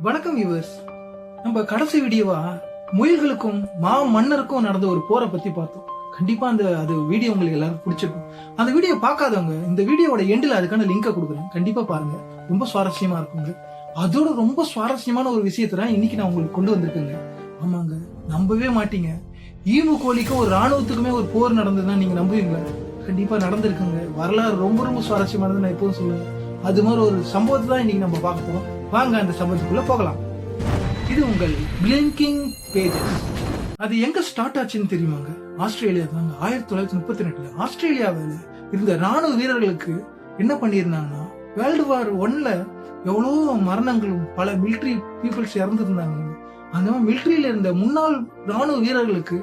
வணக்கம் வியூவர்ஸ். நம்ம கடைசி வீடியோவா முயல்களுக்கும் மன்னருக்கும் நடந்த ஒரு போரை பத்தி பார்த்தோம். கண்டிப்பா அது வீடியோ உங்களுக்கு எல்லாரும் பிடிச்சிருக்கும். அந்த வீடியோ பார்க்காதவங்க இந்த வீடியோவோட எண்டில் அதுக்கான லிங்கை கொடுக்குறேன், கண்டிப்பா பாருங்க. ரொம்ப சுவாரஸ்யமா இருக்குங்க. அதோட ரொம்ப சுவாரஸ்யமான ஒரு விஷயத்தை தான் இன்னைக்கு நான் உங்களுக்கு கொண்டு வந்திருக்கேங்க. ஆமாங்க, நம்பவே மாட்டீங்க. ஈமு கோழிக்கும் ஒரு ராணுவத்துக்குமே ஒரு போர் நடந்ததுன்னா நீங்க நம்புவீங்களா? கண்டிப்பா நடந்திருக்குங்க. வரலாறு ரொம்ப ரொம்ப சுவாரஸ்யமானது நான் எப்பவும் சொல்லுவேன். அது மாதிரி ஒரு சம்பவத்தை தான் இன்னைக்கு நம்ம பார்க்க போறோம். வாங்க அந்த சம்பவத்துக்குள்ள போகலாம். இது உங்கள் பிளிங்கிங் பேஜஸ். அது எங்க ஸ்டார்ட் ஆச்சுன்னு தெரியுமாங்க? ஆஸ்திரேலியா தாங்க. 1932 ஆஸ்திரேலியாவில் இருந்த ராணுவ வீரர்களுக்கு என்ன பண்ணியிருந்தாங்கன்னா, வேர்ல்டு வார் 1ல எவ்வளோ மரணங்களும் பல மிலிட்ரி பீப்புள்ஸ் இறந்துருந்தாங்க. அந்த மாதிரி மிலிட்ரியில இருந்த முன்னாள் ராணுவ வீரர்களுக்கு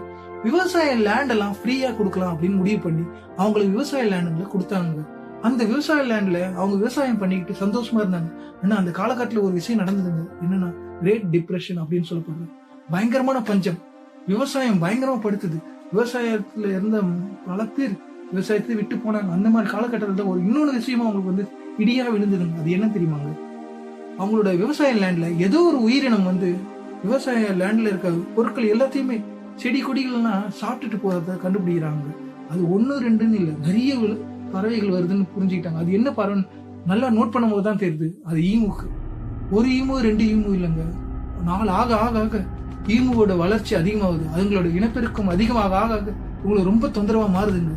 விவசாய லேண்ட் எல்லாம் ஃப்ரீயா கொடுக்கலாம் அப்படின்னு முடிவு பண்ணி அவங்களுக்கு விவசாய லேண்டுங்களை கொடுத்தாங்க. அந்த விவசாய லேண்ட்ல அவங்க விவசாயம் பண்ணிக்கிட்டு சந்தோஷமா இருந்தாங்க. ஆனா அந்த காலகட்டத்தில் ஒரு விஷயம் நடந்ததுங்க. என்னன்னா, கிரேட் டிப்ரெஷன் அப்படின்னு சொல்லப்படுது. பயங்கரமான பஞ்சம், விவசாயம் பயங்கரமா படுத்துது. விவசாயத்துல இருந்த பல பேர் விவசாயத்தை விட்டு போனாங்க. அந்த மாதிரி காலகட்டத்தில் ஒரு இன்னொரு விஷயமா அவங்களுக்கு வந்து இடியா விழுந்ததுங்க. அது என்ன தெரியுமாங்க? அவங்களோட விவசாய லேண்ட்ல ஏதோ ஒரு உயிரினம் வந்து விவசாய லேண்ட்ல இருக்க பொருட்கள் எல்லாத்தையுமே செடி கொடிகள்லாம் சாப்பிட்டுட்டு போறத கண்டுபிடிக்கிறாங்க. அது 1-2ன்னு இல்லை, நிறைய பறவைகள் வருதுன்னு புரிஞ்சுக்கிட்டாங்க. அது என்ன பறவை நல்லா நோட் பண்ணும்போது தான் தெரியுது, அது ஈமுக்கு. ஒரு ஈமு 2 ஈமு இல்லைங்க, நாள் ஆக ஆக ஆக ஈமுவோட வளர்ச்சி அதிகமாகுது. அதுங்களோட இனப்பெருக்கம் அதிகமாக ஆக ஆக உங்களுக்கு ரொம்ப தொந்தரவா மாறுதுங்க.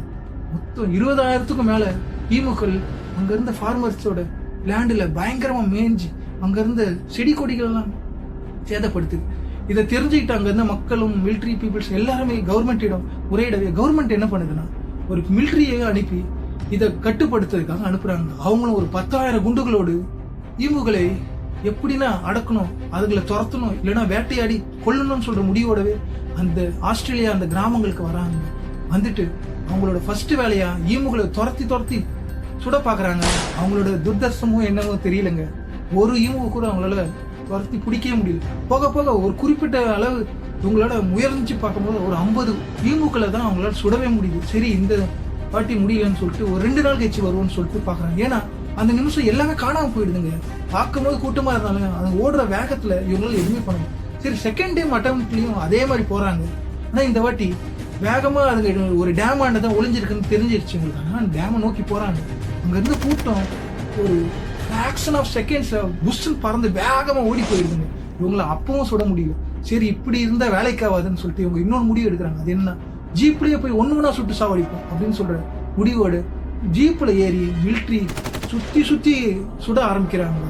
மொத்தம் 20,000க்கும் மேல ஈமுக்கள் அங்க இருந்த ஃபார்மர்ஸோட லேண்டில் பயங்கரமா மேய்ஞ்சி அங்க இருந்த செடி கொடிகள் எல்லாம் சேதப்படுத்துது. இதை தெரிஞ்சுக்கிட்டு அங்க இருந்த மக்களும் மிலிட்ரி பீப்புள்ஸ் எல்லாருமே கவர்மெண்டிடம் முறையிடவே கவர்மெண்ட் என்ன பண்ணுதுன்னா, ஒரு மிலிட்ரியை அனுப்பி இதை கட்டுப்படுத்துறதுக்காக அனுப்புறாங்க. அவங்களும் ஒரு 10,000 குண்டுகளோடு ஈமுகளை எப்படின்னா அடக்கணும், அதுகளை துரத்தணும், இல்லைன்னா வேட்டையாடி கொல்லணும்னு சொல்ற முடிவோடவே அந்த ஆஸ்திரேலியா அந்த கிராமங்களுக்கு வராங்க. வந்துட்டு அவங்களோட ஃபர்ஸ்ட் வேலையா ஈமுகளை துரத்தி சுட பாக்குறாங்க. அவங்களோட துர்தர்சமும் என்னவோ தெரியலங்க, ஒரு ஈமுவை கூட அவங்களால துரத்தி பிடிக்கவே முடியல. போக போக ஒரு குறிப்பிட்ட அளவு உங்களோட முயற்சி பார்க்கும்போது ஒரு 50 ஈமுக்களை தான் அவங்களால சுடவே முடியுது. சரி, இந்த பாட்டி முடியலன்னு சொல்லிட்டு ஒரு 2 நாள் கழிச்சு வருவோம்னு சொல்லிட்டு பாக்குறாங்க. ஏன்னா அந்த நிமிஷம் எல்லாமே காணாம போயிடுதுங்க. பார்க்கும்போது கூட்டமா இருந்தாலும் அது ஓடுற வேகத்துல இவங்களால எதுவுமே பண்ணணும். சரி, செகண்ட் டே அட்டம்ப்ட்லயும் அதே மாதிரி போறாங்க. ஆனா இந்த வாட்டி வேகமா அது ஒரு டேம் ஆண்டதான் ஒளிஞ்சிருக்குன்னு தெரிஞ்சிருச்சு உங்களுக்கு. ஆனா டேமை நோக்கி போறாங்க. அங்க இருந்து கூட்டம் ஒரு ஃபிராக்ஷன் ஆஃப் செகண்ட்ஸ் புஷ்ன்னு பறந்து வேகமா ஓடி போயிடுதுங்க. இவங்களை அப்பவும் சுட முடியல. சரி, இப்படி இருந்தா வேலைக்காவாதுன்னு சொல்லிட்டு இவங்க இன்னொரு முடிவு எடுக்கிறாங்க. அது என்ன, ஜீப்லயே போய் ஒண்ணு சுட்டு சாவடிப்போம் அப்படின்னு சொல்ற முடிவோடு ஜீப்ல ஏறி மிலிட்ரி சுத்தி சுட ஆரம்பிக்கிறாங்க.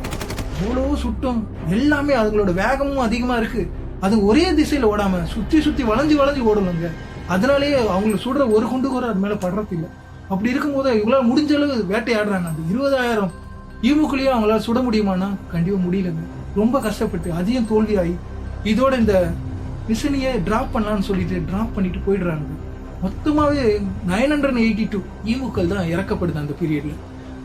அவ்வளோ சுட்டம், எல்லாமே அதுங்களோட வேகமும் அதிகமா இருக்கு. அது ஒரே திசையில ஓடாம சுத்தி வளைஞ்சு ஓடணுங்க. அதனாலேயே அவங்களுக்கு சுடுற ஒரு குண்டு கூட அது மேல படுறது இல்லை. அப்படி இருக்கும்போது இவங்களால முடிஞ்ச அளவு வேட்டையாடுறாங்க. அந்த 20,000 ஈமுக்குள்ளேயும் அவங்களால சுட முடியுமானா கண்டிப்பா முடியலங்க. ரொம்ப கஷ்டப்பட்டு அதையும் தோல்வியாகி இதோட இந்த மிஷனையே டிராப் பண்ணலான்னு சொல்லிட்டு டிராப் பண்ணிட்டு போயிடுறாங்க. மொத்தமாவே 982 ஈமுக்கள் தான் இறக்கப்படுது அந்த பீரியட்ல.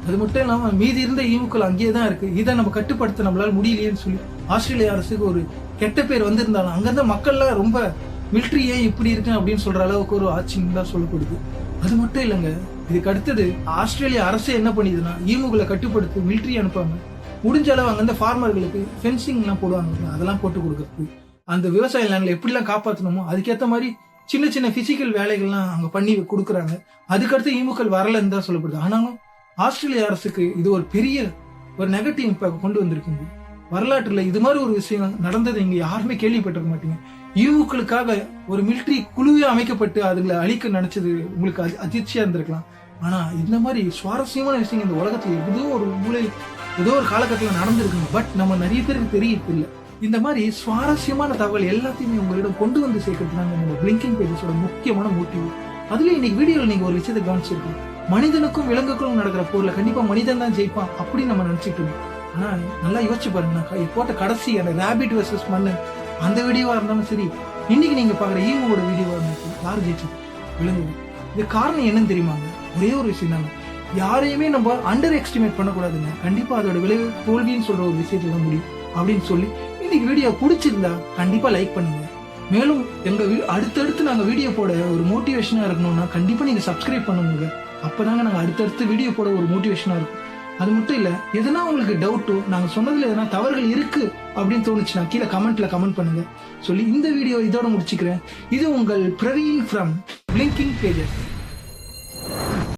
அது மட்டும் இல்லாம மீதி இருந்த ஈமுக்கள் அங்கேயே தான் இருக்கு. இதை நம்ம கட்டுப்படுத்த நம்மளால முடியலையேன்னு சொல்லி ஆஸ்திரேலியா அரசுக்கு ஒரு கெட்ட பேர் வந்திருந்தாலும் அங்க இருந்த மக்கள்லாம் ரொம்ப மிலிட்ரி ஏன் இப்படி இருக்கு அப்படின்னு சொல்ற அளவுக்கு ஒரு ஆட்சின்னு தான் சொல்லப்படுது. அது மட்டும் இல்லைங்க, இதுக்கு அடுத்தது ஆஸ்திரேலியா அரசு என்ன பண்ணிதுன்னா, ஈமுகளை கட்டுப்படுத்தி மிலிட்ரி அனுப்பாம முடிஞ்ச அளவு அங்க இருந்த ஃபார்மர்களுக்கு ஃபென்சிங் எல்லாம் போடுவாங்க, அதெல்லாம் போட்டு கொடுக்கறது. அந்த விவசாய லேண்ட்ல எப்படிலாம் காப்பாற்றணுமோ அதுக்கேற்ற மாதிரி சின்ன பிசிக்கல் வேலைகள்லாம் அங்க பண்ணி கொடுக்குறாங்க. அதுக்கடுத்து ஈமுக்கள் வரலன்னு தான் சொல்லப்படுது. ஆனாலும் ஆஸ்திரேலிய அரசுக்கு இது ஒரு பெரிய ஒரு நெகட்டிவ் இம்பாக்ட் கொண்டு வந்திருக்குங்க. வரலாற்றுல இது மாதிரி ஒரு விஷயம் நடந்தது இங்க யாருமே கேள்விப்பட்டிருக்க மாட்டீங்க. ஈமுக்களுக்காக ஒரு மிலிட்ரி குழுவே அமைக்கப்பட்டு அதுங்களை அழிக்க நினைச்சது உங்களுக்கு அதிர்ச்சியா இருந்திருக்கலாம். ஆனா இந்த மாதிரி சுவாரஸ்யமான விஷயம் இந்த உலகத்துல ஏதோ ஒரு மூலை ஏதோ ஒரு காலகட்டத்தில் நடந்திருக்குங்க. பட் நம்ம நிறைய பேருக்கு தெரியறது இல்லை. இந்த மாதிரி சுவாரஸ்யமான தகவல் எல்லாத்தையுமே உங்களிடம் கொண்டு வந்து சேர்க்கறது நாங்க நம்ம பிளிங்கிங் பேஜஸோட முக்கியமான மோட்டிவ். அதுல இன்னைக்கு வீடியோல நீங்க ஒரு விஷயத்தை கவனிச்சிருக்கோம். மனிதனுக்கும் விலங்குகளுக்கும் நடக்கிற போர்ல கண்டிப்பா மனிதன் தான் ஜெயிப்பான் அப்படின்னு நம்ம நினைச்சிட்டு இருந்தோம். ஆனா நல்லா யோசிச்சு பாருங்க, போட்ட கடைசி அந்த ரேபிட் வெர்சஸ் மண்ணு அந்த வீடியோவா இருந்தாலும் சரி, இன்னைக்கு நீங்க பாக்குற ஈவோட வீடியோவா இருந்தாலும் யார் ஜெயிச்சு? விலங்குகள். இது காரணம் என்னன்னு தெரியுமாங்க? ஒரே ஒரு விஷயம் தாங்க, யாரையுமே நம்ம அண்டர் எஸ்டிமேட் பண்ணக்கூடாதுங்க. கண்டிப்பா அதோட விளைவு தோல்வின்னு சொல்ற ஒரு விஷயத்துல தான் முடியும் அப்படின்னு சொல்லி இன்னைக்கு வீடியோ பிடிச்சிருந்தா கண்டிப்பா லைக் பண்ணுங்க. மேலும் எங்க அடுத்தடுத்து நாங்க வீடியோ போட ஒரு மோட்டிவேஷனா இருக்கணும்னா கண்டிப்பா நீங்க சப்ஸ்கிரைப் பண்ணுங்க. அப்பதாங்க நாங்க அடுத்தடுத்து வீடியோ போட ஒரு மோட்டிவேஷனா இருக்கும். அது மட்டும் இல்ல, எதனா உங்களுக்கு டவுட்டோ நாங்க சொன்னதுல எதனா தவறுகள் இருக்கு அப்படின்னு தோணுச்சுன்னா கீழே கமெண்ட்ல கமெண்ட் பண்ணுங்க சொல்லி இந்த வீடியோ இதோட முடிச்சுக்கிறேன். இது உங்கள் பிரவீன் ஃப்ரம் பிளிங்கிங் பேஜஸ்.